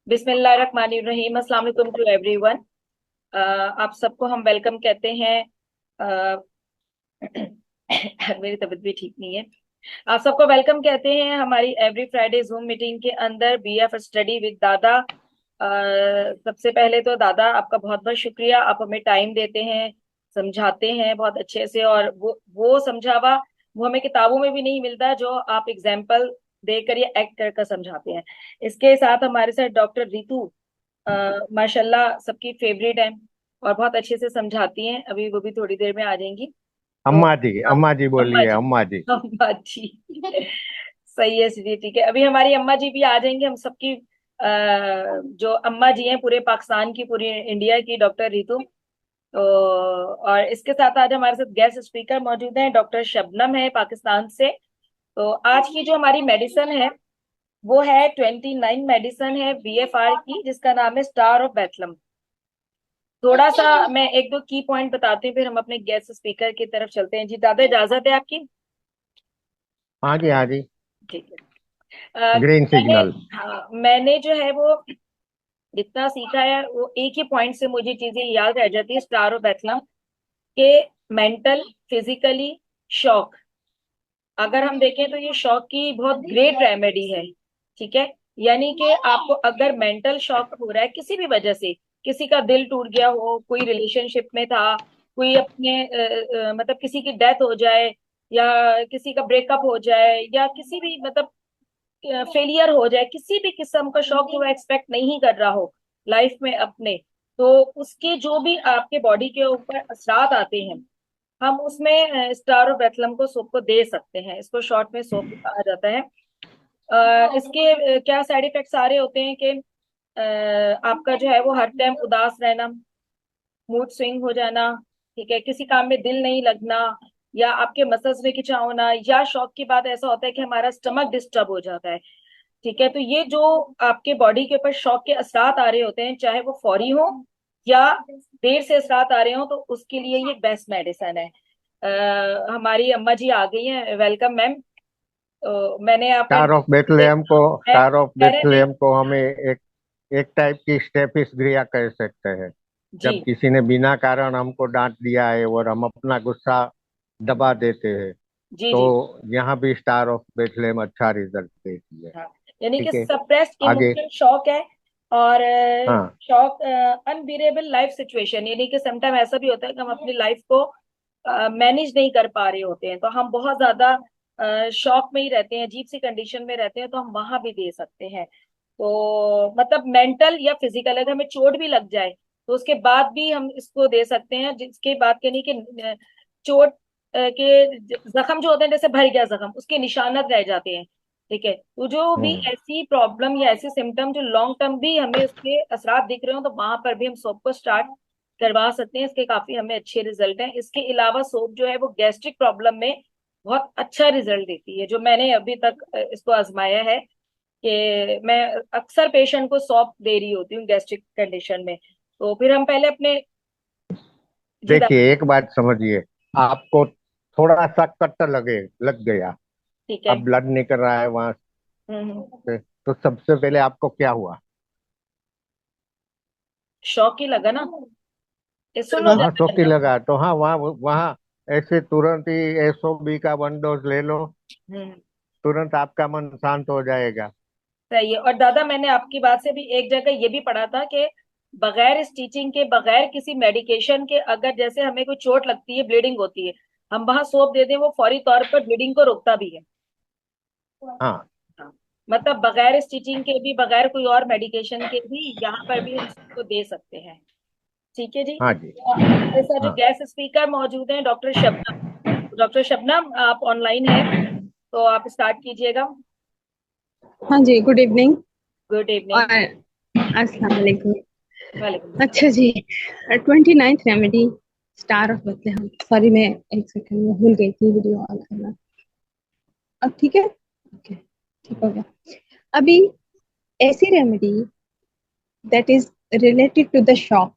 बिस्मिल्लाहिर्रहमानिर्रहीम। अस्सलाम वालेकुम टू एवरीवन। आप सबको हम वेलकम कहते हैं। अ, मेरी तबीयत भी ठीक नहीं है। आप सबको वेलकम कहते हैं हमारी एवरी फ्राइडे जूम मीटिंग के अंदर बीएफ स्टडी विद दादा। सबसे पहले तो दादा आपका बहुत बहुत शुक्रिया, आप हमें टाइम देते हैं, समझाते हैं बहुत अच्छे से, और वो समझावा वो हमें किताबों में भी नहीं मिलता जो आप एग्जाम्पल देकर या एक्ट कर कर समझाते हैं। इसके साथ हमारे साथ डॉक्टर रितु माशाल्लाह सबकी फेवरेट है और बहुत अच्छे से समझाती हैं। अभी वो भी थोड़ी देर में आ जाएंगी। तो अम्मा जी अम्मा बोलिए, जी, अम्मा जी। अम्मा जी सही है जी, ठीक है। अभी हमारी अम्मा जी भी आ जाएंगे। हम सबकी जो अम्मा जी हैं पूरे पाकिस्तान की, पूरी इंडिया की, डॉक्टर रितु। तो और इसके साथ आज हमारे साथ गेस्ट स्पीकर मौजूद हैं, डॉक्टर शबनम है पाकिस्तान से। तो आज की जो हमारी मेडिसिन है वो है 29 मेडिसिन है बीएफआर की, जिसका नाम है स्टार ऑफ बेथलम। थोड़ा सा मैं एक दो की पॉइंट बताती हूँ, फिर हम अपने गेस्ट स्पीकर की तरफ चलते हैं। जी दादा, इजाजत है आपकी? हाँ जी, हाँ जी। ठीक है। ग्रीन मैंने, सिग्नल। हाँ, मैंने जो है वो जितना सीखा है वो एक ही पॉइंट से मुझे चीजें याद रह जाती है स्टार ऑफ बेथलम के। मेंटल, फिजिकली शॉक, अगर हम देखें तो ये शॉक की बहुत ग्रेट रेमेडी है। ठीक है, यानी कि आपको अगर मेंटल शॉक हो रहा है किसी भी वजह से, किसी का दिल टूट गया हो, कोई रिलेशनशिप में था, कोई अपने मतलब किसी की डेथ हो जाए, या किसी का ब्रेकअप हो जाए, या किसी भी मतलब फेलियर हो जाए, किसी भी किस्म का शौक जो वो एक्सपेक्ट नहीं कर रहा हो लाइफ में अपने, तो उसके जो भी आपके बॉडी के ऊपर असरात आते हैं, हम उसमें स्टार ऑफ बेथलम को सोप को दे सकते हैं। इसको शॉर्ट में सोप कहा जाता है। इसके क्या साइड इफेक्ट्स आ रहे होते हैं कि आपका जो है वो हर टाइम उदास रहना, मूड स्विंग हो जाना, ठीक है, किसी काम में दिल नहीं लगना, या आपके मसल्स में खिंचाव होना, या शौक की बात ऐसा होता है कि हमारा स्टमक डिस्टर्ब हो जाता है। ठीक है, तो ये जो आपके बॉडी के ऊपर शॉक के असरात आ रहे होते हैं, चाहे वो फौरी हो या देर से असरात आ रहे हो, तो उसके लिए ये बेस्ट मेडिसिन है। हमारी अम्मा जी आ गई हैं, वेलकम मैम। तो मैंने आपका मैं स्टार ऑफ कह रहे नहीं। बेथलेहम को हमें एक एक टाइप की स्टेपिस कह सकते हैं। जी जब किसी ने बिना कारण हमको डांट दिया है और हम अपना गुस्सा दबा देते हैं, जी तो जी। यहाँ भी स्टार ऑफ बेथलेहम अच्छा रिजल्ट देती है। हाँ, यानी कि ठीक है, सप्रेस्ड आगे। इमोशनल शॉक है। और हाँ, शॉक, अनबियरेबल लाइफ सिचुएशन, यानी कि समटाइम ऐसा भी होता है कि हम अपनी लाइफ को मैनेज नहीं कर पा रहे होते हैं, तो हम बहुत ज्यादा शॉक में ही रहते हैं, अजीब सी कंडीशन में रहते हैं, तो हम वहां भी दे सकते हैं। तो मतलब मेंटल या फिजिकल, अगर हमें चोट भी लग जाए तो उसके बाद भी हम इसको दे सकते हैं। जिसके बाद के नहीं कि चोट के जख्म जो होते हैं, जैसे भर गया जख्म, उसके निशानात रह जाते हैं। ठीक है, तो जो भी हम्म, ऐसी प्रॉब्लम या ऐसे सिम्टम जो लॉन्ग टर्म भी हमें उसके असरात दिख रहे हो, तो वहां पर भी हम सोप को स्टार्ट करवा सकते हैं। इसके काफी हमें अच्छे रिजल्ट हैं। इसके अलावा सोप जो है वो गैस्ट्रिक प्रॉब्लम में बहुत अच्छा रिजल्ट देती है, जो मैंने अभी तक इसको आजमाया है कि मैं अक्सर पेशेंट को सौंप दे रही होती हूँ गैस्ट्रिक कंडीशन में। तो फिर हम पहले अपने, जी देखिए एक बात समझिए। आपको थोड़ा सा कट लग गया। ठीक है। अब ब्लड निकल रहा है वहां हम्म। से, तो सबसे पहले आपको क्या हुआ? शौक ही लगा ना, ये सुन हो हाँ, जाता शौक ही है। लगा तो हाँ, वहाँ वहाँ ऐसे तुरंत ही एसओबी का 1 डोज ले लो। हम्म। तुरंत आपका मन शांत हो जाएगा। सही है। और दादा, मैंने आपकी बात से भी एक जगह ये भी पढ़ा था कि बगैर स्टिचिंग के, बगैर किसी मेडिकेशन के, अगर जैसे हमें कोई चोट लगती है, ब्लीडिंग होती है, हम वहां सोप दे दें, वो फौरी तौर पर ब्लीडिंग को रोकता भी है। हाँ, हाँ, मतलब बगैर स्टिचिंग के भी, बगैर कोई और मेडिकेशन के भी, यहाँ पर भी हम इसको दे सकते हैं। ठीक है जी। हाँ जी। और हमारे साथ जो हाँ, गेस्ट स्पीकर मौजूद हैं, डॉक्टर शबनम। डॉक्टर शबनम, आप ऑनलाइन हैं तो आप स्टार्ट कीजिएगा। हाँ जी, गुड इवनिंग गुड इवनिंग। और अस्सलाम वालेकुम। वालेकुम अच्छा जी, 29th रेमेडी, स्टार ऑफ बethlehem। सॉरी, मैं एक सेकंड में भूल गई थी वीडियो ऑन करना। अब ठीक है? ओके, ठीक हो गया। अभी ऐसी remedy that is related to the shock,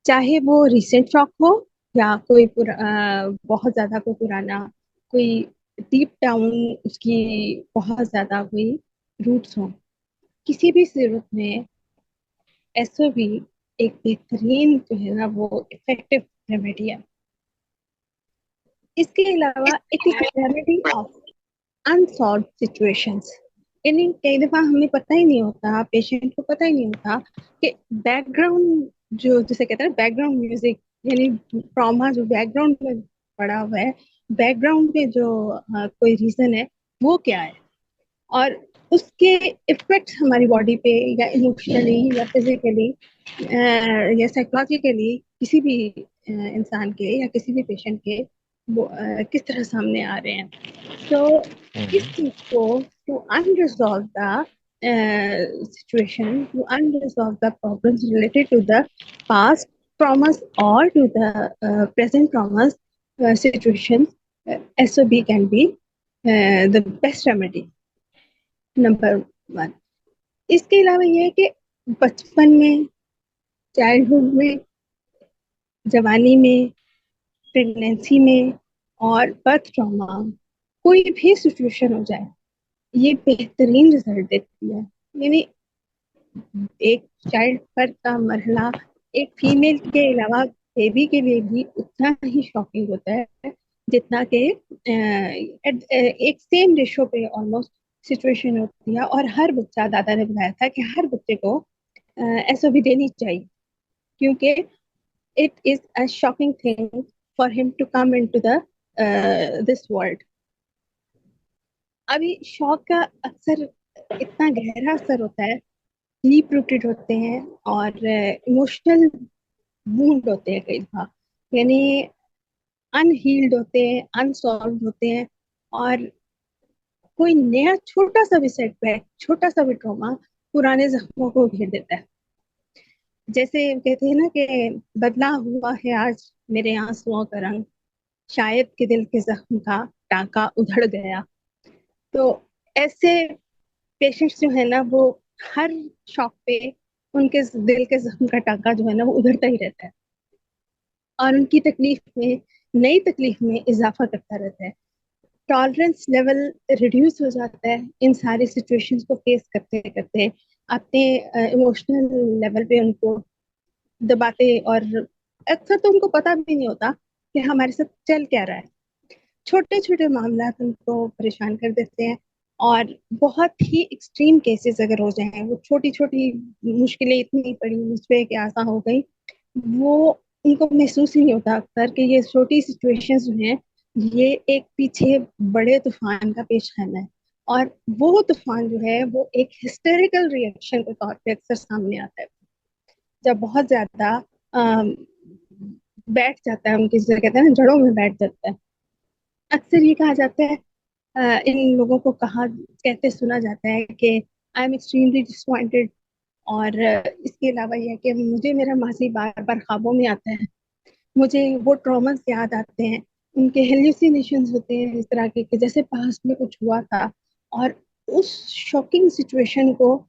चाहे वो रिसेंट शॉक हो या कोई बहुत ज्यादा कोई पुराना, कोई डीप डाउन उसकी बहुत ज्यादा कोई रूट्स हो, किसी भी सूरत में एसओबी एक बेहतरीन जो है ना वो इफेक्टिव रेमेडी है। इसके अलावा it is remedy of unsolve situations. यानी कई दफा हमें पता ही नहीं होता, पेशेंट को पता ही नहीं होता कि बैकग्राउंड जो जिसे कहते हैं बैकग्राउंड म्यूजिक, यानी ट्रॉमा जो बैकग्राउंड में पड़ा हुआ है, बैकग्राउंड में जो कोई रीजन है वो क्या है, और उसके इफेक्ट्स हमारी बॉडी पे या इमोशनली या फिजिकली या साइकोलॉजिकली किसी भी इंसान के या किसी भी पेशेंट के वो किस तरह सामने आ रहे हैं। तो इस चीज को to unresolve the situation, to unresolve the problems related to the past traumas or to the present traumas situations, SOB can be the best remedy, number one. इसके अलावा ये है कि बचपन में, चाइल्डहुड में, जवानी में, प्रेगनेंसी में और बर्थ ट्रॉमा, कोई भी सिचुएशन हो जाए, ये बेहतरीन रिजल्ट देती है। यानी एक चाइल्ड बर्थ का मरहला एक फीमेल के अलावा बेबी के लिए भी उतना ही शॉकिंग होता है जितना कि एक सेम रेशो पे ऑलमोस्ट सिचुएशन होती है। और हर बच्चा, दादा ने बताया था कि हर बच्चे को एसओबी देनी चाहिए, क्योंकि it is a shocking thing for him to come into the this world. अभी शॉक का अक्सर इतना गहरा असर होता है, डीप रूटेड होते हैं और इमोशनल वूंड होते हैं कई बार, यानी अनहील्ड होते हैं, अनसॉल्व होते हैं। और कोई नया छोटा सा भी सेटबैक, छोटा सा भी ट्रॉमा पुराने जख्मों को घेर देता है। जैसे कहते हैं ना कि बदला हुआ है आज मेरे आंसुओं का रंग, शायद कि दिल के जख्म का टांका उधड़ गया। तो ऐसे पेशेंट्स जो है ना वो हर शॉक पे उनके दिल के जख्म का टांका जो है ना वो उधड़ता ही रहता है और उनकी तकलीफ में, नई तकलीफ में इजाफा करता रहता है। टॉलरेंस लेवल रिड्यूस हो जाता है इन सारी सिचुएशंस को फेस करते करते। अपने इमोशनल लेवल पे उनको दबाते, और अक्सर तो उनको पता भी नहीं होता कि हमारे साथ चल क्या रहा है। छोटे छोटे मामला उनको परेशान कर देते हैं, और बहुत ही एक्सट्रीम केसेस अगर हो जाएं, वो छोटी छोटी मुश्किलें इतनी बड़ी मुझ के आसा हो गई, वो उनको महसूस ही नहीं होता अक्सर कि ये छोटी सिचुएशंस जो हैं ये एक पीछे बड़े तूफान का पेश खाना है। और वो तूफान जो है वो एक हिस्टेरिकल रिएक्शन के तौर पे अक्सर सामने आता है, जब बहुत ज्यादा अम, बैठ जाता है उनकी, जिसे कहते हैं ना जड़ों में बैठ जाता है। अक्सर ये कहा जाता है, इन लोगों को कहा कहते सुना जाता है कि आई एम एक्सट्रीमली डिसअपॉइंटेड। और इसके अलावा यह है कि मुझे मेरा माजी बार बार ख्वाबों में आता है, मुझे वो ट्रॉमास याद आते हैं, उनके हेल्यूसिनेशंस होते हैं इस तरह के कि जैसे पास्ट में कुछ हुआ था। और उस शॉकिंग सिचुएशन को,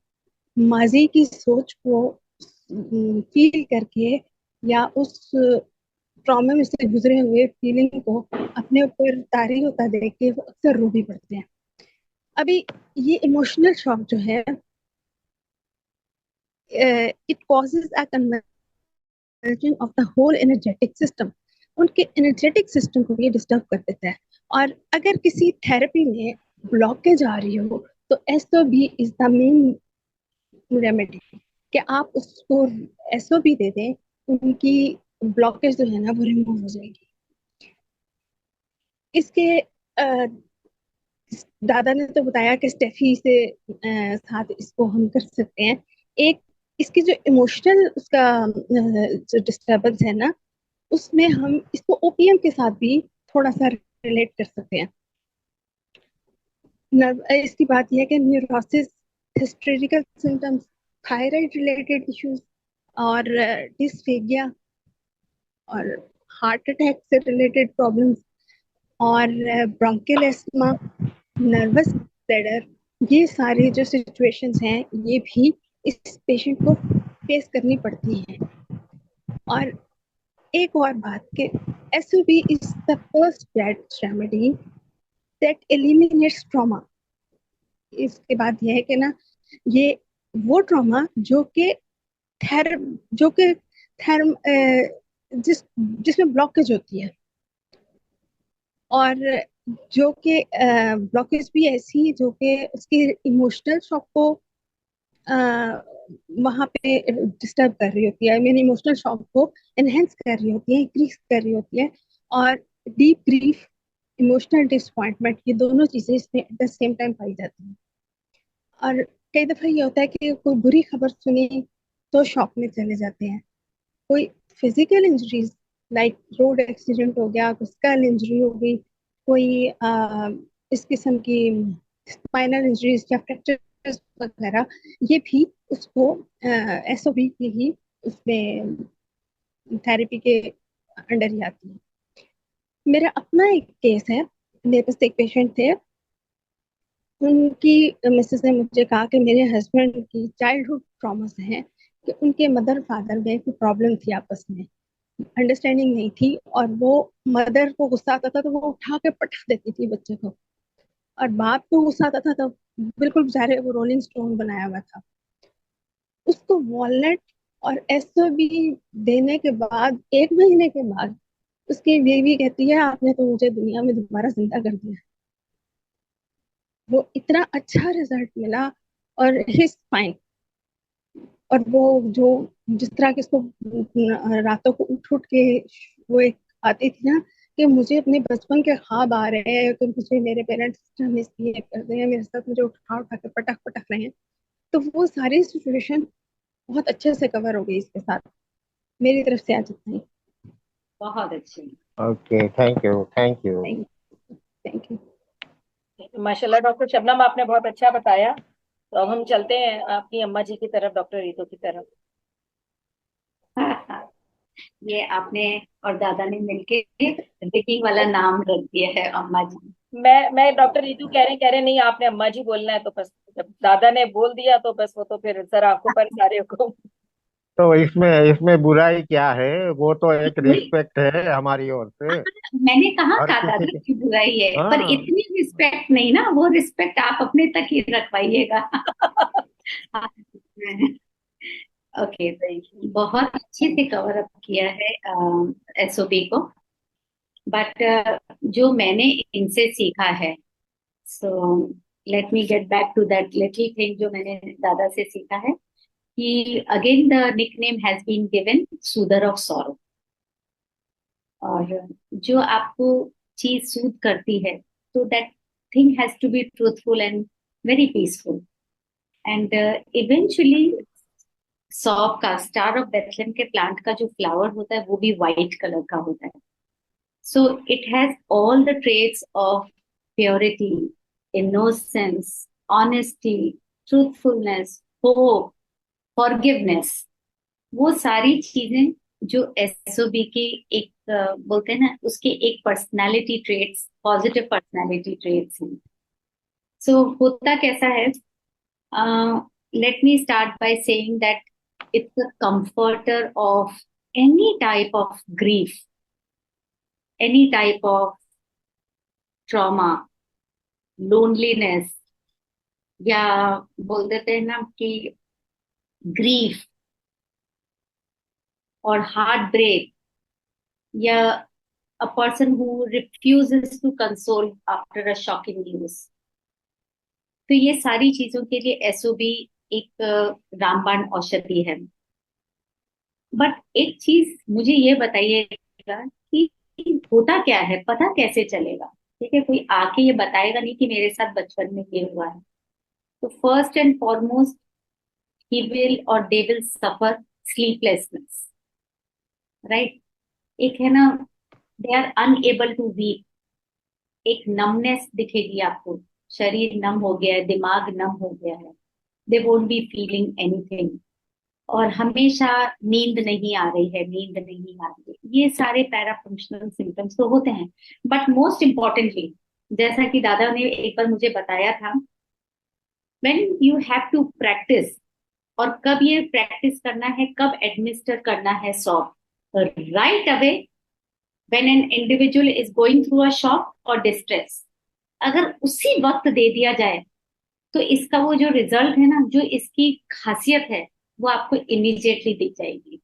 माजी की सोच को फील करके या उस ट्रॉमा में से गुजरे हुए फीलिंग को अपने ऊपर तारी होता देख के वो अक्सर रो भी पड़ते हैं। अभी ये इमोशनल शॉक जो है, it causes a conversion of the whole energetic system. उनके एनर्जेटिक सिस्टम को ये डिस्टर्ब कर देता है। और अगर किसी थेरेपी में ब्लॉकेज आ रही हो तो एसओ भी इज द मेन रेमेडी, कि आप उसको एसओ भी दे दें, उनकी ब्लॉकेज जो है ना वो रिमूव हो जाएगी। इसके दादा ने तो बताया कि स्टेफी से साथ इसको हम कर सकते हैं। एक इसकी जो इमोशनल उसका जो डिस्टरबेंस है ना, उसमें हम इसको ओपीएम के साथ भी थोड़ा सा रिलेट कर सकते हैं। इसकी बात यह है कि neurosis, hysterical symptoms, thyroid related issues और डिस्फेगिया और हार्ट अटैक से रिलेटेड प्रॉब्लम्स और ब्रोंकियल एस्थमा, नर्वस ब्लैडर, ये सारी जो सिचुएशंस हैं ये भी इस पेशेंट को फेस करनी पड़ती हैं। और एक और बात कि SOB is the first best remedy that eliminates trauma. इसके बाद यह है कि ना ये वो ट्रॉमा जो कि थेर जो कि थर्म जिसमें ब्लॉकेज होती है, और जो कि ब्लॉकेज भी ऐसी जो कि उसकी इमोशनल शॉक को वहां पे डिस्टर्ब कर रही होती है, आई मीन इमोशनल शॉक को एनहेंस कर रही होती है, इंक्रीज कर रही होती है। और डीप ग्रीफ, इमोशनल डिसअपॉइंटमेंट, ये दोनों चीजें इसमें एट द सेम टाइम पाई जाती हैं। और कई दफा ये होता है कि कोई बुरी खबर सुनी तो शॉक में चले जाते हैं। कोई physical injuries like road accident हो गया, कोई स्कल इंजरी हो गई, कोई इस किस्म की स्पाइनल इंजरीज या फ्रैक्चर्स वगैरह, ये भी उसको एसओबी की ही उसमें थेरेपी के अंडर ही आती है। मेरा अपना एक केस है, मेरे पास एक पेशेंट थे, उनकी मिसेस ने मुझे कहा कि मेरे हस्बैंड की चाइल्डहुड ट्रॉमास हैं, कि उनके मदर फादर में कोई प्रॉब्लम थी, आपस में अंडरस्टैंडिंग नहीं थी, और वो मदर को गुस्सा आता था तो वो उठा के पटक देती थी बच्चे को, और बाप को गुस्सा आता था तो बिल्कुल बेचारे वो रोलिंग स्टोन बनाया हुआ था। उसको वॉलनट और एसओबी देने के बाद 1 महीने के बाद उसकी बीवी कहती है, आपने तो मुझे दुनिया में दोबारा जिंदा कर दिया। वो इतना अच्छा रिजल्ट मिला, और हिज फाइन। और वो जो जिस तरह के उसको रातों को उठ उठ के वो एक आती थी ना, कि मुझे अपने बचपन के ख्वाब आ रहे हैं, कि मुझे मेरे पेरेंट्स मिस ये कर रहे हैं, मेरे साथ मुझे उठा उठा के पटक पटक रहे हैं। तो वो सारी सिचुएशन बहुत अच्छे से कवर हो गई इसके साथ। मेरी तरफ से आज इतना ही। बहुत अच्छी। Okay, thank you, thank you. Thank you. माशाल्लाह डॉक्टर शबनम, आपने बहुत अच्छा बताया। तो अब हम चलते हैं आपकी अम्मा जी की तरफ, डॉक्टर रीतू की तरफ। ये आपने और दादा ने मिलके रिकी वाला नाम रख दिया है अम्मा जी। मैं डॉक्टर रीतू कह रहे नहीं, आपने अम्मा जी बोलना है, तो बस जब दादा ने बोल दिया तो बस वो तो फिर सर आंखों पर सारे हुक्म। तो इसमें इसमें बुराई क्या है? वो तो एक नहीं, रिस्पेक्ट है हमारी ओर से। मैंने कहा हर था किसी दादा के। की बुराई है, पर हाँ। इतनी रिस्पेक्ट नहीं ना, वो रिस्पेक्ट आप अपने तक ही रखवाइएगा। ओके, बहुत अच्छे से कवर अप किया है एसओबी को। बट जो मैंने इनसे सीखा है, so let me get back to that little thing जो मैंने दादा से सीखा है, कि again the nickname has been given soother of sorrow. और जो आपको चीज सूद करती है, तो that thing has to be truthful and very peaceful. And eventually सौंफ का, स्टार ऑफ बेथलेम के प्लांट का जो फ्लावर होता है वो भी वाइट कलर का होता है। So it has all the traits of purity, innocence, honesty, truthfulness, hope, forgiveness. वो सारी चीजें जो एसओबी की एक बोलते हैं ना, उसके एक personality traits, positive personality traits हैं। सो होता कैसा है, let me start by saying that it's a comforter of any type of grief, any type of trauma, loneliness, या बोल देते हैं ना कि ग्रीफ और हार्ट ब्रेक, या a person who refuses to console after a shocking news। तो ये सारी चीजों के लिए एसओबी एक रामबाण औषधि है। बट एक चीज मुझे ये बताइएगा कि होता क्या है, पता कैसे चलेगा? ठीक है, कोई आके ये बताएगा नहीं कि मेरे साथ बचपन में ये हुआ है। तो first and foremost, he will or they will suffer sleeplessness, right? एक है ना, they are unable to weep, एक नमनेस दिखेगी आपको, शरीर नम हो गया है, दिमाग नम हो गया है, they won't be feeling anything. और हमेशा नींद नहीं आ रही है, नींद नहीं आ रही है, ये सारे पैरा फंक्शनल सिम्टम्स तो होते हैं। बट मोस्ट इम्पॉर्टेंटली, जैसा कि दादा ने एक बार मुझे बताया था, when you have to practice, और कब ये प्रैक्टिस करना है, कब एडमिनिस्टर करना है soft, right away when an individual is going through a shock or distress। अगर उसी वक्त दे दिया जाए तो इसका वो जो रिजल्ट है ना, जो इसकी खासियत है, वो आपको इमीडिएटली दिख जाएगी।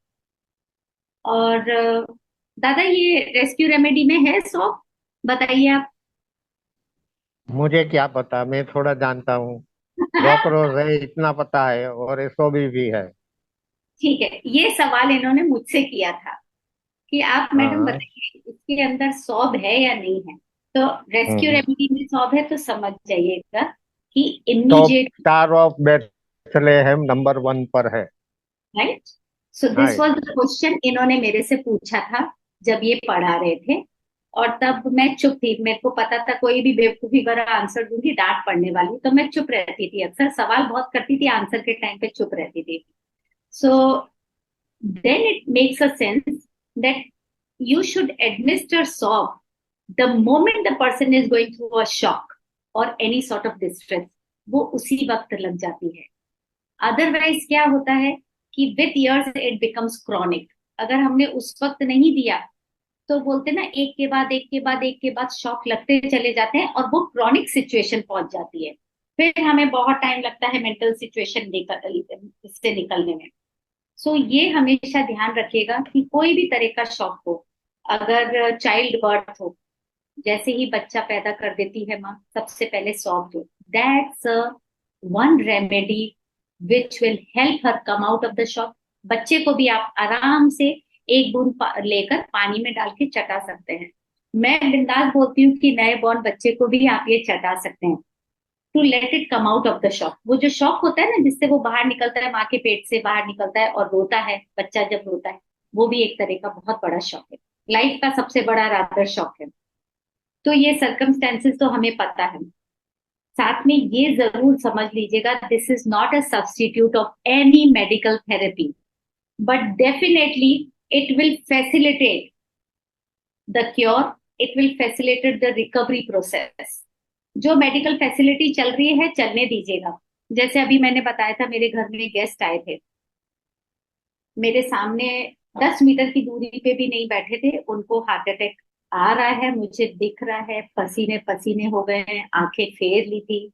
और दादा ये रेस्क्यू रेमेडी में है सॉफ्ट, बताइए आप। मुझे क्या पता, मैं थोड़ा जानता हूँ। रॉकरोज है इतना पता है, और एसओबी भी है। ठीक है, ये सवाल इन्होंने मुझसे किया था कि आप मैडम हाँ। बताइए इसके अंदर सौब है या नहीं है। तो रेस्क्यू हम्म। रेमेडी में सौब है, तो समझ जाइएगा कि तो immediate. Star of Bethlehem number 1 पर है। Right. So this was right. The question इन्होंने मेरे से पूछा था जब ये पढ़ा रहे थे। और तब मैं चुप थी, मेरे को पता था कोई भी बेवकूफी भरा आंसर दूंगी डांट पड़ने वाली, तो मैं चुप रहती थी, अक्सर सवाल बहुत करती थी, आंसर के टाइम पे चुप रहती थी। सो then it makes a sense that you should administer SOB the moment the person is going through a shock or any sort of distress, वो उसी वक्त लग जाती है। अदरवाइज क्या होता है कि with years it becomes chronic. अगर हमने उस वक्त नहीं दिया तो बोलते ना, एक के बाद एक के बाद एक के बाद शॉक लगते चले जाते हैं और वो क्रॉनिक सिचुएशन पहुंच जाती है। फिर हमें बहुत टाइम लगता है मेंटल सिचुएशन इससे निकलने में। सो ये हमेशा ध्यान रखिएगा कि कोई भी तरह का शॉक हो, अगर चाइल्ड बर्थ हो, जैसे ही बच्चा पैदा कर देती है माँ, सबसे पहले सौंप दो। That's one remedy which will help her come out of the shock. बच्चे को भी आप आराम से एक बूंद लेकर पानी में डाल के चटा सकते हैं। मैं बिंदास बोलती हूँ कि नए बॉर्न बच्चे को भी आप ये चटा सकते हैं, to let it come out of the shock. वो जो शॉक होता है ना, जिससे वो बाहर निकलता है, माँ के पेट से बाहर निकलता है और रोता है, बच्चा जब रोता है, वो भी एक तरह का बहुत बड़ा शॉक है, लाइफ का सबसे बड़ा रादर शॉक है। तो ये सर्कमस्टेंसेस तो हमें पता है। साथ में ये जरूर समझ लीजिएगा, this is not a substitute of any medical therapy, but definitely it will facilitate the cure, it will facilitate the recovery process. जो मेडिकल फैसिलिटी चल रही है चलने दीजिएगा। जैसे अभी मैंने बताया था, मेरे घर में गेस्ट आए थे, मेरे सामने 10 मीटर की दूरी पे भी नहीं बैठे थे, उनको हार्ट अटैक आ रहा है, मुझे दिख रहा है, पसीने पसीने हो गए हैं, आंखें फेर ली थी,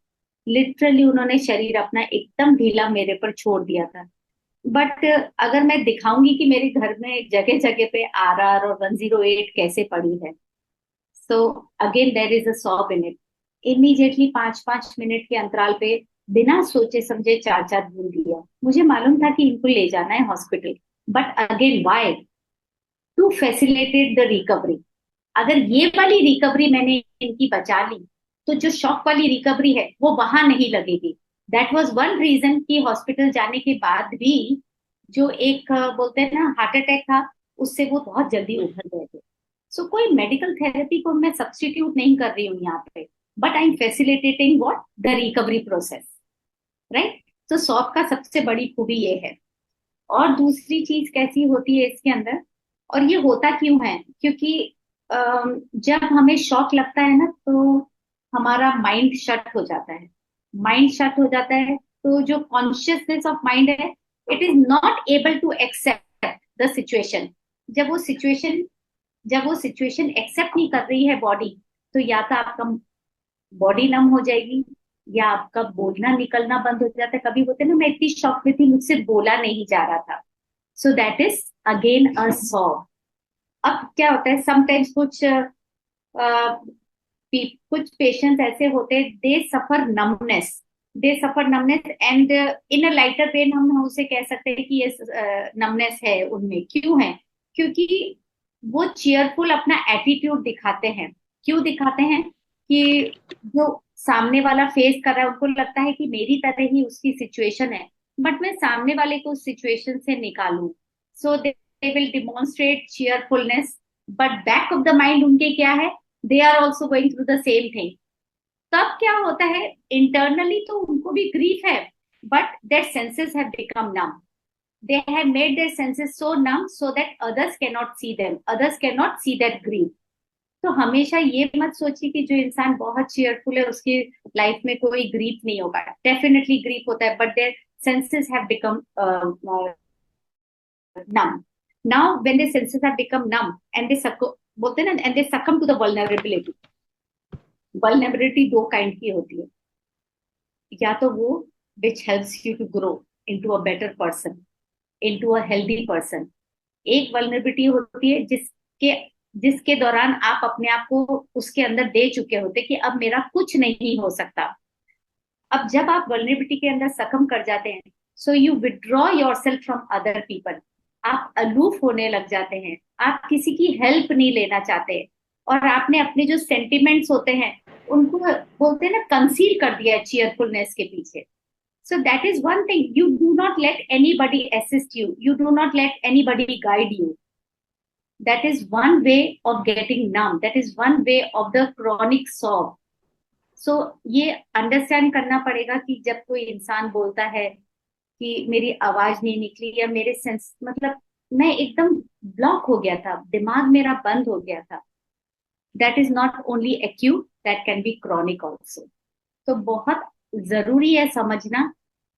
लिटरली उन्होंने शरीर अपना एकदम ढीला मेरे पर छोड़ दिया था। बट अगर मैं दिखाऊंगी कि मेरे घर में जगह जगह पे आरआर और 108 कैसे पड़ी है, so again there is a sob in it. Immediately 5-5 minute के अंतराल पे बिना सोचे समझे 4-4 बूंद दिया। मुझे मालूम था कि इनको ले जाना है hospital, but again why, to facilitate the recovery. अगर ये वाली रिकवरी मैंने इनकी बचा ली, तो जो शॉक वाली रिकवरी है वो वहां नहीं लगेगी। दैट वाज वन रीजन कि हॉस्पिटल जाने के बाद भी जो एक बोलते हैं ना हार्ट अटैक था, उससे वो बहुत जल्दी उभर गए थे। सो कोई मेडिकल थेरेपी को मैं सब्स्टिट्यूट नहीं कर रही हूँ यहाँ पे, but I am facilitating what the recovery process, right. तो सॉप का सबसे बड़ी खूबी ये है। और दूसरी चीज कैसी होती है इसके अंदर, और ये होता क्यों है, क्योंकि जब हमें शॉक लगता है ना, तो हमारा माइंड शट हो जाता है। माइंड शट हो जाता है तो जो कॉन्शियसनेस ऑफ माइंड है, it is not able to accept the situation. जब वो सिचुएशन जब वो सिचुएशन एक्सेप्ट नहीं कर रही है बॉडी, तो या तो आपका बॉडी नम हो जाएगी, या आपका बोलना निकलना बंद हो जाता है। कभी होते ना, मैं इतनी शॉक में थी मुझसे बोला नहीं जा रहा था। So that is again a sob. अब क्या होता है, समटाइम्स कुछ पेशेंट्स ऐसे होते हैं, they suffer numbness and in a lighter pain हम उसे कह सकते हैं कि ये नमनेस है उनमें। क्यों है? क्योंकि वो चेयरफुल अपना एटीट्यूड दिखाते हैं। क्यों दिखाते हैं? कि जो सामने वाला फेस कर रहा है, उनको लगता है कि मेरी तरह ही उसकी सिचुएशन है, बट मैं सामने वाले को उस सिचुएशन से निकालूं। So they will demonstrate cheerfulness, but back of the mind उनके क्या है, they are also going through the same thing. तब क्या होता है, इंटरनली तो उनको भी ग्रीफ है, but their senses have become numb. they have made their senses so numb so that others cannot see them, others cannot see that grief। तो हमेशा ये मत सोचिए कि जो इंसान बहुत चीयरफुल है उसकी लाइफ में कोई ग्रीफ नहीं होगा। डेफिनेटली ग्रीफ होता है, but their senses have become numb। now when their senses have become numb and they बोलते हैं ना, and they succumb to the vulnerability। vulnerability दो काइंड की होती है। या तो वो which helps you to grow into a better person, into a healthy person. एक वल्नरेबिलिटी होती है जिसके जिसके दौरान आप अपने आप को उसके अंदर दे चुके होते कि अब मेरा कुछ नहीं हो सकता। अब जब आप वल्नरेबिलिटी के अंदर सकम कर जाते हैं, so you withdraw your self from other people. आप अलूफ होने लग जाते हैं, आप किसी की हेल्प नहीं लेना चाहते, और आपने अपने जो सेंटिमेंट्स होते हैं उनको, बोलते हैं ना, कंसील कर दिया है चीयरफुलनेस के पीछे। So that is one thing. You do not let anybody assist you. You do not let anybody guide you. That is one way of getting numb. That is one way of the chronic sob. So ये understand करना पड़ेगा कि जब कोई इंसान बोलता है कि मेरी आवाज नहीं निकली, या मेरे सेंस, मतलब मैं एकदम ब्लॉक हो गया था, दिमाग मेरा बंद हो गया था, that is not only acute, that can be chronic also. तो बहुत जरूरी है समझना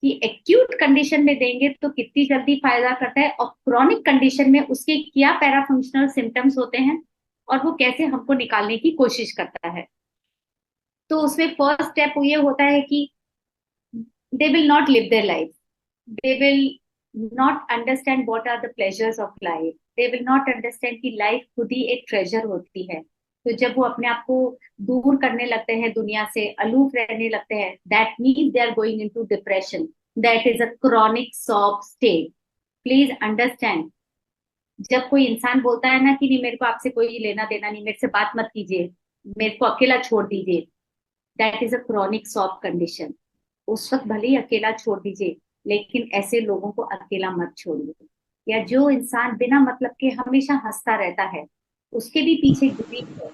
कि एक्यूट कंडीशन में देंगे तो कितनी जल्दी फायदा करता है, और क्रॉनिक कंडीशन में उसके क्या पैराफंक्शनल सिम्टम्स होते हैं और वो कैसे हमको निकालने की कोशिश करता है। तो उसमें फर्स्ट स्टेप ये होता है कि they will not live their life, they will not understand what are the pleasures of life, they will not understand कि लाइफ खुद ही एक ट्रेजर होती है। तो जब वो अपने आप को दूर करने लगते हैं, दुनिया से अलूफ रहने लगते हैं, that means they are going into depression, that is a chronic sob state. Please understand, जब कोई इंसान बोलता है ना कि नहीं मेरे को आपसे कोई लेना देना नहीं, मेरे से बात मत कीजिए, मेरे को अकेला छोड़ दीजिए, that is a chronic sob condition. उस वक्त भले ही अकेला छोड़ दीजिए, लेकिन ऐसे लोगों को अकेला मत छोड़िए। या जो इंसान बिना मतलब के हमेशा हंसता रहता है, उसके भी पीछे ग्रीफ है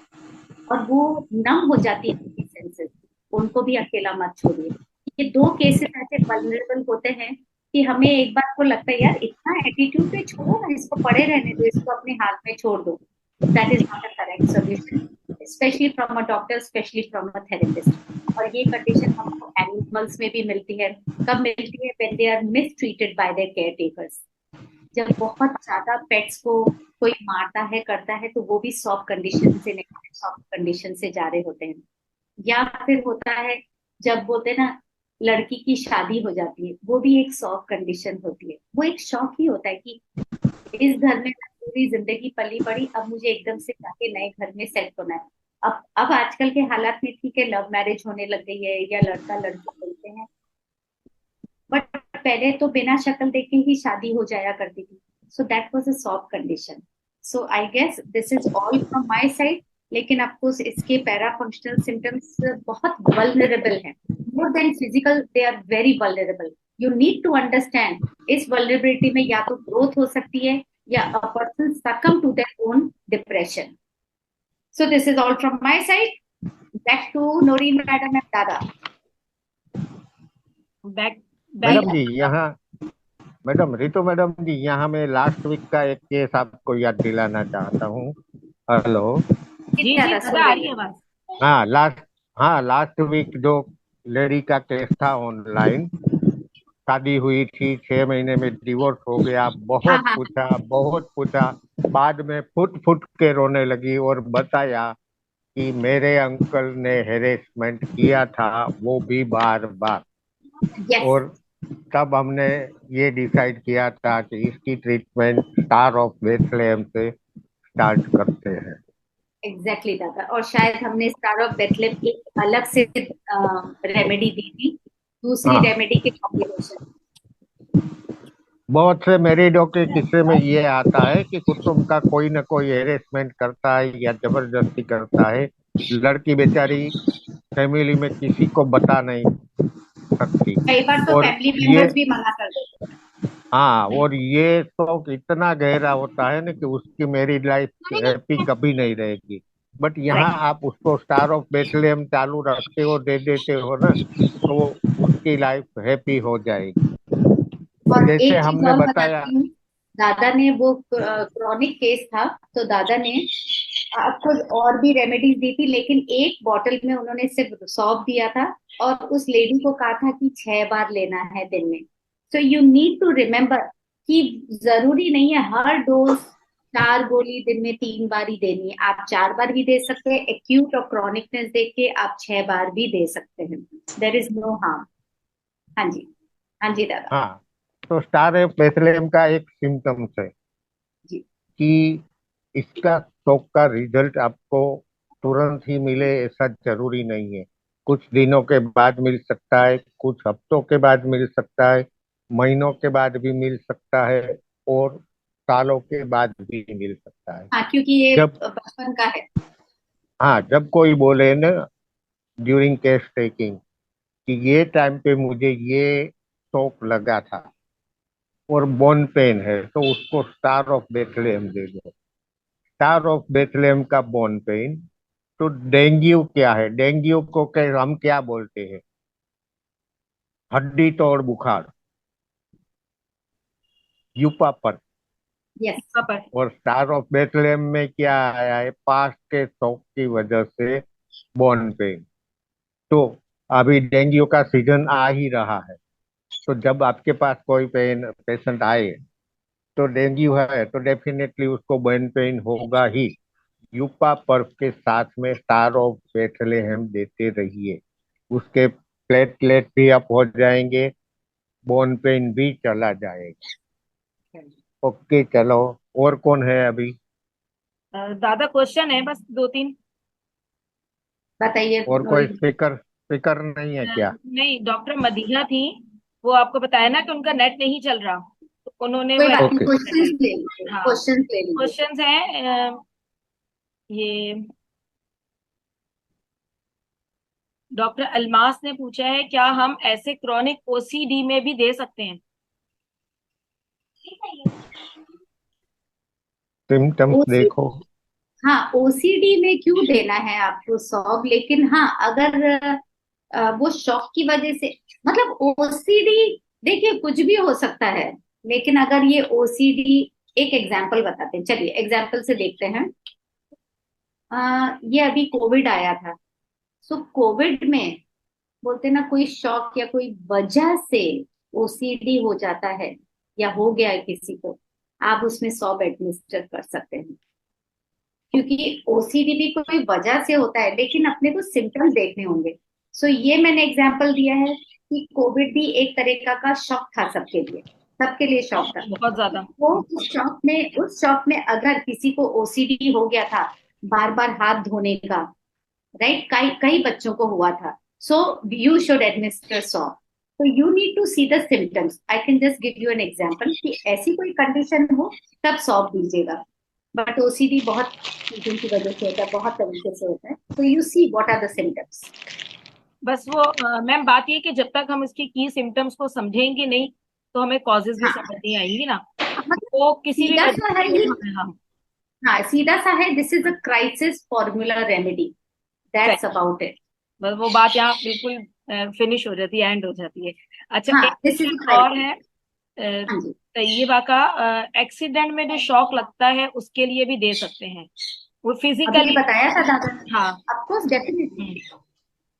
और वो नम हो जाती है उनकी सेंसेस, उनको भी अकेला मत छोड़िए। ये दो केसेस ऐसे वल्नरेबल होते हैं कि हमें एक बार को लगता है यार इतना एटीट्यूड है, छोड़ो ना इसको, पड़े रहने दो, इसको अपने हाथ में छोड़ दो। That is not a correct solution, specially from a doctor, specially from a therapist. और ये कंडीशन हमको एनिमल्स में भी मिलती है। कब मिलती है? When they are mistreated by their care takers. जब बहुत ज्यादा पेट्स को कोई मारता है, करता है, तो वो भी सॉफ्ट कंडीशन से नहीं, सॉफ्ट कंडीशन से जा रहे होते हैं। या फिर होता है जब बोलते हैं ना लड़की की शादी हो जाती है, वो भी एक सॉफ्ट कंडीशन होती है। वो एक शौक ही होता है कि इस घर में मैं पूरी जिंदगी पली बड़ी, अब मुझे एकदम से जाके नए घर में सेट होना है। अब आजकल के हालात में ठीक है, लव मैरिज होने लग गई है या लड़का लड़की बोलते हैं, बट पहले तो बिना शक्ल देखे ही शादी हो जाया करती थी। So that was a soft condition. So I guess this is all from my side. लेकिन अफकोर्स इसके पैरा फंक्शनल सिम्टम्स बहुत वल्नरेबल हैं, more than physical, they are very vulnerable. You need to understand, इस vulnerability में या तो growth हो सकती है या a person succumb to their own depression. So this is all from my side. Back to Noreen madam and दादा। Back madam back जी यहाँ, मैडम रितु मैडम जी यहाँ मैं लास्ट वीक का एक केस आपको याद दिलाना चाहता हूँ। हेलो। जी जी दादा दादा सुन आ रही रही है हूँ। आवाज। हाँ लास्ट, हाँ लास्ट वीक जो लेडी का केस था ऑनलाइन, शादी हुई थी, 6 महीने में डिवोर्स हो गया, हाँ बहुत हाँ। पूछा बहुत पूछा, बाद में फुट फुट के रोने लगी और बताया कि मेरे अंकल ने हेरेसमेंट किया था, वो भी बार बार। यस, और तब हमने ये डिसाइड किया था कि इसकी ट्रीटमेंट स्टार ऑफ बेथलेहम से स्टार्ट करते हैं। एग्जैक्टली दादा। और शायद हमने स्टार ऑफ बेथलेहम एक अलग से रेमेडी दी थी, दूसरी हाँ, रेमेडी के कॉम्बिनेशन। बहुत से मैरिडों के किस्से में ये आता है कि कुटुंब का कोई न कोई हेरेसमेंट करता है या जबरदस्ती करता है, लड़की बेचारी फैमिली में किसी को बता नहीं सकती। कई बार तो और फैमिली ये, मेंबर्स भी मना कर देते हाँ, और ये शौक इतना गहरा होता है ना कि उसकी मैरिड लाइफ हैप्पी कभी नहीं रहेगी। बट हैं। यहाँ राइट। आप उसको स्टार ऑफ बेथलेहम चालू रखते हो, दे देते हो ना, तो वो उसकी लाइफ हैप्पी हो जाएगी। और जैसे एक चीज हमने और बताया। बताती हूँ, दादा ने वो क्रॉनिक केस था, तो दादा ने आपको और भी रेमेडीज दी थी, लेकिन एक बॉटल में उन्होंने सिर्फ सौंफ दिया था और उस लेडी को कहा था कि 6 बार लेना है दिन में। So you need to remember कि जरूरी नहीं है हर डोज 4 गोली दिन में 3 बार ही देनी है। आप 4 बार भी दे सकते हैं, एक्यूट और क्रॉनिकनेस देख के आप 6 बार भी दे सकते हैं, देर इज नो हार्म। हाँ जी, हाँ जी दादा हाँ, तो स्टार ऑफ बेथलेहम का एक सिम्टम्स है जी। कि इसका शौक का रिजल्ट आपको तुरंत ही मिले ऐसा जरूरी नहीं है। कुछ दिनों के बाद मिल सकता है, कुछ हफ्तों के बाद मिल सकता है, महीनों के बाद भी मिल सकता है, और सालों के बाद भी मिल सकता है। हाँ, क्योंकि ये जब बचपन का है। हाँ, जब कोई बोले ना ड्यूरिंग केस टेकिंग कि ये टाइम पे मुझे ये शौक लगा था और बोन पेन है, तो उसको स्टार ऑफ बेथलेहम दे दो। स्टार ऑफ बेथलेहम का बोन पेन। तो डेंगू क्या है? डेंगू को हम क्या बोलते हैं? हड्डी तोड़ बुखार, यूपा पर। यस। यहाँ पर और स्टार ऑफ बेथलेहम में क्या आया है? पास्ट के शौक की वजह से बोन पेन। तो अभी डेंगू का सीजन आ ही रहा है, तो जब आपके पास कोई पेशेंट आए तो डेंगू है तो डेफिनेटली उसको बोन पेन होगा ही। यूपा पर्व के साथ में स्टार ऑफ बेथलेहम देते रहिए, उसके प्लेटलेट भी अप हो जाएंगे, बोन पेन भी चला जाएगा। ओके, चलो। और कौन है अभी? दादा क्वेश्चन है बस दो तीन। बताइए। और कोई स्पीकर स्पीकर नहीं है क्या? नहीं, डॉक्टर मदीहा थी, वो आपको बताया ना कि उनका नेट नहीं चल रहा, तो उन्होंने कोई वो बात नहीं, ओके। क्वेश्चंस ले लीजिए, हाँ, क्वेश्चंस ले लीजिए। क्वेश्चंस हैं। ये डॉक्टर अलमास ने पूछा है, क्या हम ऐसे क्रॉनिक ओसीडी में भी दे सकते हैं? सिम्टम्स ओसी देखो। हाँ, ओसीडी में क्यों देना है आपको सॉब? लेकिन हाँ, अगर वो शौक की वजह से, मतलब ओसीडी, देखिए कुछ भी हो सकता है, लेकिन अगर ये ओसीडी, एक एग्जांपल बताते हैं, चलिए एग्जांपल से देखते हैं। ये अभी कोविड आया था, सो कोविड में बोलते ना, कोई शौक या कोई वजह से ओसीडी हो जाता है या हो गया है किसी को, आप उसमें सॉब एडमिनिस्टर कर सकते हैं। क्योंकि ओसीडी भी कोई वजह से होता है, लेकिन अपने को सिम्टम्स देखने होंगे। सो ये मैंने एग्जांपल दिया है कि कोविड भी एक तरीका का शॉक था सबके लिए शॉक था। बहुत ज्यादा। वो उस शॉक में अगर किसी को ओसीडी हो गया था, बार बार हाथ धोने का, राइट, कई कई बच्चों को हुआ था। So you should administer sop. तो you need to see the symptoms. I can just give you an example कि ऐसी कोई कंडीशन हो तब सॉप दीजिएगा। बट ओसीडी बहुत चीजों की वजह से होता है, बहुत तरीके से होता है। तो you see what are the symptoms. बस वो मैम, बात ये कि जब तक हम इसकी की सिम्टम्स को समझेंगे नहीं, तो हमें कॉजेज भी हाँ, समझ नहीं आएंगी ना। मतलब वो किसी भी सीधा वजह सा है से ये। हम हाँ, सीधा सा है, this is a crisis formula remedy, that's about it. बस वो बात यहाँ बिल्कुल फिनिश हो जाती है, एंड हो जाती है। अच्छा, हाँ, एक दिस इज अ क्वेश्चन और क्राइसिस। है। हाँ जी, तैयबा का, एक्सीडेंट में जो शॉक लगता है उसके लिए भी दे सकते हैं, वो अभी फिजिकली। बताया था दादा ने। हाँ। Of course, definitely. हम्म,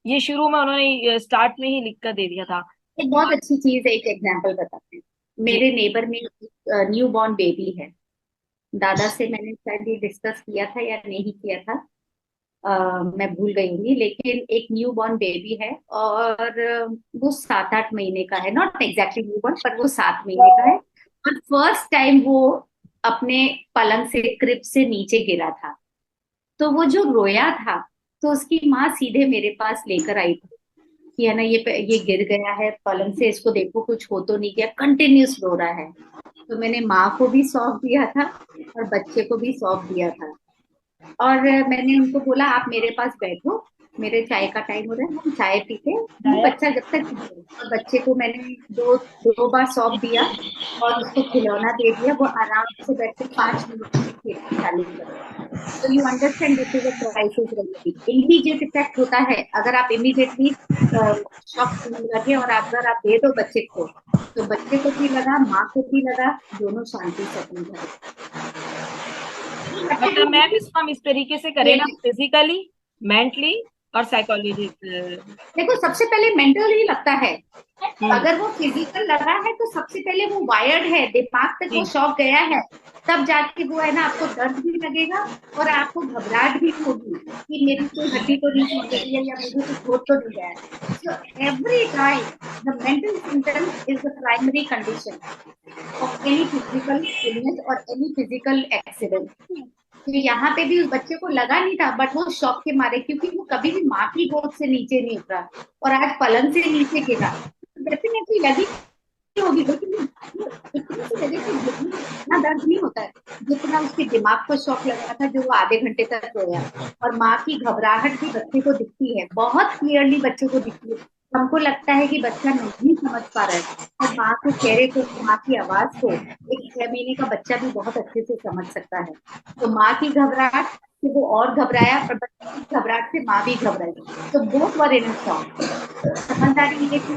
ये शुरू में उन्होंने स्टार्ट में ही लिख कर दे दिया था। एक बहुत अच्छी चीज है, एक एग्जांपल बताते हैं। जी। मेरे नेबर में न्यू बॉर्न बेबी है। दादा से मैंने शायद ये डिस्कस किया था या नहीं किया था, मैं भूल गई होंगी, लेकिन एक न्यू बॉर्न बेबी है, और वो 7-8 महीने का है, नॉट एग्जैक्टली न्यू बॉर्न, पर वो 7 महीने का है। और फर्स्ट टाइम वो अपने पलंग से, क्रिब से नीचे गिरा था, तो वो जो रोया था, तो उसकी माँ सीधे मेरे पास लेकर आई थी कि है ना, ये गिर गया है पलंग से, इसको देखो कुछ हो तो नहीं गया, कंटिन्यूस रो रहा है। तो मैंने माँ को भी सौंप दिया था और बच्चे को भी सौंप दिया था। और मैंने उनको बोला, आप मेरे पास बैठो, मेरे चाय का टाइम हो रहा है, हम चाय पीते हैं, ये बच्चा जब तक नहीं है। और बच्चे को मैंने दो दो बार सौंप दिया और उसको खिलौना दे दिया, वो आराम से बैठ के 5 मिनट में खेलना चालू कर दिया। तो you understand, this is a crisis remedy. Immediate effect होता है अगर आप इमीडिएटली शॉक लगे, और अगर आप दे दो बच्चे को, तो बच्चे को भी लगा, माँ को भी लगा, दोनों शांति से अपने घर। अच्छा मतलब है मैम, इसको हम इस तरीके से करें ना, ये। फिजिकली, मेंटली और साइकोलॉजी। देखो, सबसे पहले मेंटल ही लगता है। हम्म। अगर वो फिजिकल लगा है तो सबसे पहले वो वायर्ड है, दिमाग तक वो जी। शॉक गया है। तब जाके वो है ना, आपको दर्द भी लगेगा और आपको घबराहट भी होगी कि मेरी कोई हड्डी तो नहीं टूट गई है या मुझे कुछ हो तो नहीं गया है. So every time the mental symptoms is the primary condition of any physical illness और एनी फिजिकल एक्सीडेंट. तो यहाँ पे भी उस बच्चे को लगा नहीं था, बट वो शॉक के मारे, क्योंकि वो कभी भी माँ की गोद से नीचे नहीं उतरा और आज पलंग से नीचे गिरा, डेफिनेटली लगी होगी, लेकिन वो इतनी सी जगह पे गिरने में इतना दर्द नहीं होता है जितना उसके दिमाग को शॉक लगा था, जो वो आधे घंटे तक रोया. और माँ की घबराहट भी बच्चे को दिखती है, बहुत क्लियरली बच्चे को दिखती है. हमको लगता है कि बच्चा नहीं समझ पा रहा है, और माँ के चेहरे को, माँ की आवाज को एक 6 महीने का बच्चा भी बहुत अच्छे से समझ सकता है. तो माँ की घबराहट से वो और घबराया, और बच्चे की घबराहट से माँ भी घबराई. तो बोथ वर इन शॉक. समझदारी ये थी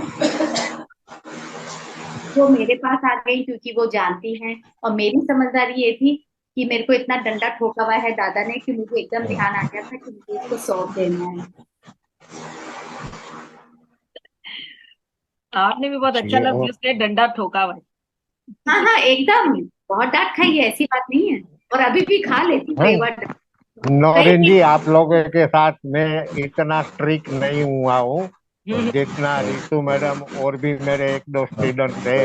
वो मेरे पास आ गई क्योंकि वो जानती हैं, और मेरी समझदारी ये थी कि मेरे को इतना डंडा ठोका हुआ है दादा ने कि मुझे एकदम ध्यान आ गया था कि मुझे इसको सौंप देना है. आपने भी बहुत अच्छा ये लफ्ज यूज किया, डंडा ठोका हुआ है। हाँ हाँ एकदम, बहुत डांट खाई है, ऐसी बात नहीं है, और अभी भी खा लेती हूँ कई हाँ, बार. कई नौरीन जी, चीज. आप लोगों के साथ मैं इतना स्ट्रिक्ट नहीं हुआ हूँ हम्म, जितना रितु मैडम और भी मेरे एक दो स्टूडेंट थे,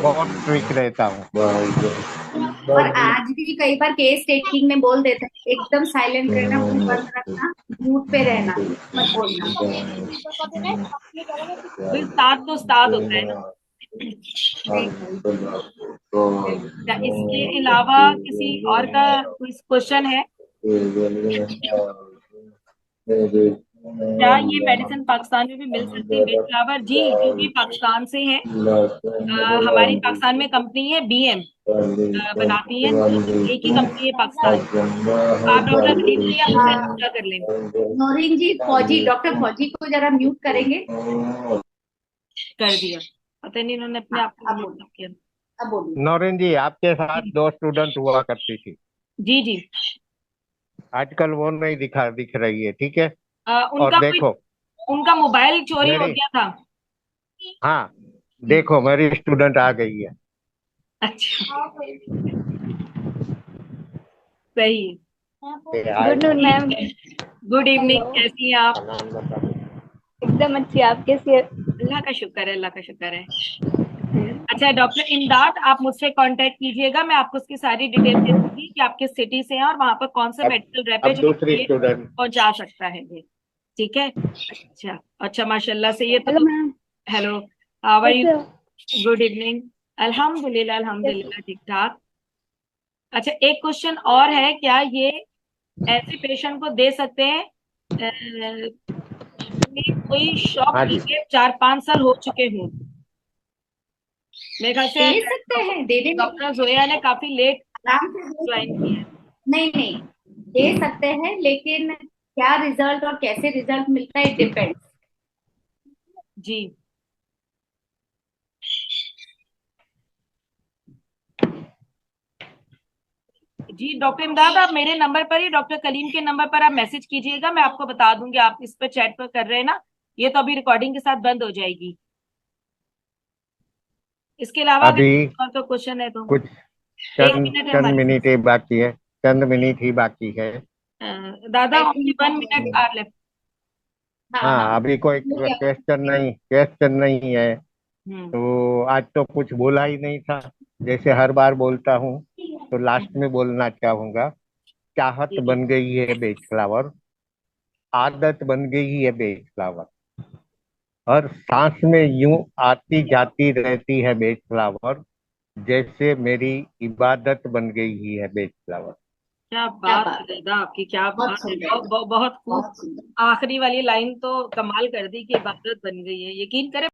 बहुत स्ट्रिक्ट रहता हूँ। और आज भी कई बार केस टेकिंग में बोल देते हैं एकदम साइलेंट रहना, मुंह बंद रखना, म्यूट पे रहना, मत बोलना. तो उस्ताद तो उस्ताद होता है ना। क्या इसके अलावा किसी और का कोई क्वेश्चन है? क्या ये मेडिसिन पाकिस्तान में भी मिल सकती है, बेच फ्लावर? जी, जो भी पाकिस्तान से है, हमारी पाकिस्तान में कंपनी है बीएम, बनाती है, एक ही कंपनी है पाकिस्तान की। आप डॉक्टर कलीम से या मुझसे हाँ, रब्ता कर लें। नौरीन जी, फौजी, डॉक्टर फौजी को जरा म्यूट करेंगे. कर दिया, पता नहीं इन्होंने अपने हाँ, आप को अब म्यूट बोलिए, किया। अब बोलिए. नौरीन जी, आपके साथ जी दो स्टूडेंट हुआ करती थी, जी जी। आजकल वो नहीं दिख रही है, ठीक है। और उनका कोई, देखो उनका मोबाइल चोरी हो मेरी, गया था। हाँ, हम्म, देखो मेरी स्टूडेंट आ गई है। अच्छा, सही है। ये आए good noon ma'am. Good evening, कैसी हैं आप? का नाम बता दो। एकदम अच्छी. आप कैसी है? अल्लाह का शुक्र है, अल्लाह का शुक्र है। अच्छा डॉक्टर इमदाद, आप मुझसे कांटेक्ट कीजिएगा, मैं आपको उसकी सारी डिटेल दे दूंगी कि आप किस सिटी से हैं और वहां पर कौन सा अब मेडिकल रैप है अब जो दूसरी आपको ये स्टूडेंट। पहुंचा सकता है ये। ठीक है। अच्छा अच्छा, माशाल्लाह से ये हेलो तो। Ma'am. Hello, how are you? कैसे हो? Good evening. अल्हम्दुलिल्लाह कैसे? अल्हम्दुलिल्लाह, ठीक ठाक। अच्छा, एक क्वेश्चन और है, क्या ये ऐसे पेशेंट को दे सकते हैं जिन्हें कोई शॉक हाँ जी। लगे, 4-5 साल हो चुके हों? मेरे ख्याल से दे सकते हैं, दे देंगे, डॉक्टर जोया ने काफी लेट आराम से दे ज्वाइन सकते किया हैं. है। नहीं नहीं, दे सकते हैं, लेकिन क्या रिजल्ट और कैसे रिजल्ट मिलता है, डिपेंड्स. जी जी, डॉक्टर इमदाद, आप मेरे नंबर पर ही डॉक्टर कलीम के नंबर पर आप मैसेज कीजिएगा, मैं आपको बता दूंगी। आप इस पर चैट पर कर रहे हैं ना, ये तो अभी रिकॉर्डिंग के साथ बंद हो जाएगी। इसके अलावा अगर अभी और तो क्वेश्चन है तो कुछ 1 मिनट है चंद हमारे मिनट ही बाकी है, चंद मिनट ही बाकी है। पास। दादा, I only think 1 minute are left. हाँ हाँ, हाँ, अभी कोई हो गया. क्वेश्चन नहीं है। हम्म तो आज तो कुछ बोला ही नहीं था, जैसे हर बार बोलता हूँ, तो लास्ट में बोलना चाहूंगा। चाहत जी जी बन गई है बेच फ्लावर, आदत बन गई है बेच फ्लावर, हर सांस में यूं आती जाती रहती है बेच फ्लावर, जैसे मेरी इबादत बन गई है बेच फ्लावर। क्या क्या बात है बात है, दादा आपकी, क्या बहुत बात है, सुंदर, बहुत खूब। बहुत सुंदर. आखिरी वाली लाइन तो कमाल कर दी कि इबादत बन गई है, यकीन करें।